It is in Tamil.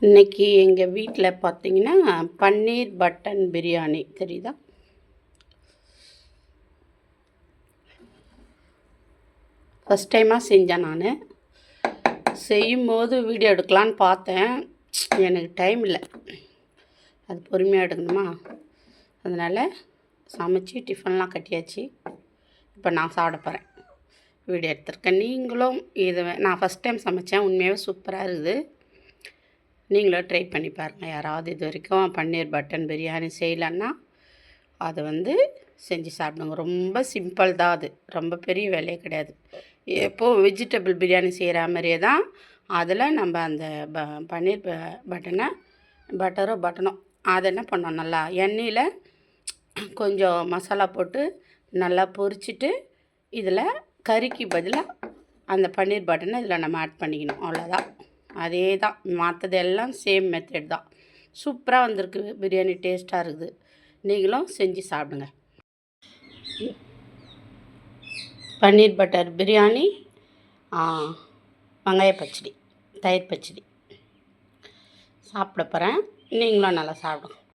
இன்றைக்கி எங்கள் வீட்டில் பார்த்தீங்கன்னா பன்னீர் பட்டன் பிரியாணி தெரியுதா? ஃபஸ்ட் டைமாக செஞ்சேன். நான் செய்யும்போது வீடியோ எடுக்கலான்னு பார்த்தேன், எனக்கு டைம் இல்லை. அது பொறுமையாக எடுக்கணுமா, அதனால் சமைச்சி டிஃபன்லாம் கட்டியாச்சு. இப்போ நான் சாப்பிட போகிறேன். வீடியோ எடுத்திருக்கேன். நீங்களும் இது நான் ஃபஸ்ட் டைம் சமைச்சேன், உண்மையாகவே சூப்பராக இருக்குது. நீங்களும் ட்ரை பண்ணி பாருங்கள். யாராவது இது வரைக்கும் பன்னீர் பட்டன் பிரியாணி செய்யலைன்னா அதை செஞ்சு சாப்பிடுங்க. ரொம்ப சிம்பிள் தான், அது ரொம்ப பெரிய வேலையே கிடையாது. எப்போது வெஜிடபிள் பிரியாணி செய்கிற மாதிரியே தான் அதில் நம்ம அந்த பன்னீர் பட்டனோ அதை என்ன பண்ணோம், நல்லா எண்ணெயில் கொஞ்சம் மசாலா போட்டு நல்லா பொரிச்சிட்டு இதில் கறிக்கு பதிலாக அந்த பன்னீர் பட்டனை இதில் நம்ம ஆட் பண்ணிக்கணும். அவ்வளோதான், அதே தான். மற்றது எல்லாம் சேம் மெத்தட் தான். சூப்பராக வந்திருக்கு. பிரியாணி டேஸ்ட்டாக இருக்குது. நீங்களும் செஞ்சு சாப்பிடுங்க. பன்னீர் பட்டர் பிரியாணி, வெங்காய பச்சடி, தயிர் பச்சடி சாப்பிட போகிறேன். நீங்களும் நல்லா சாப்பிடுங்க.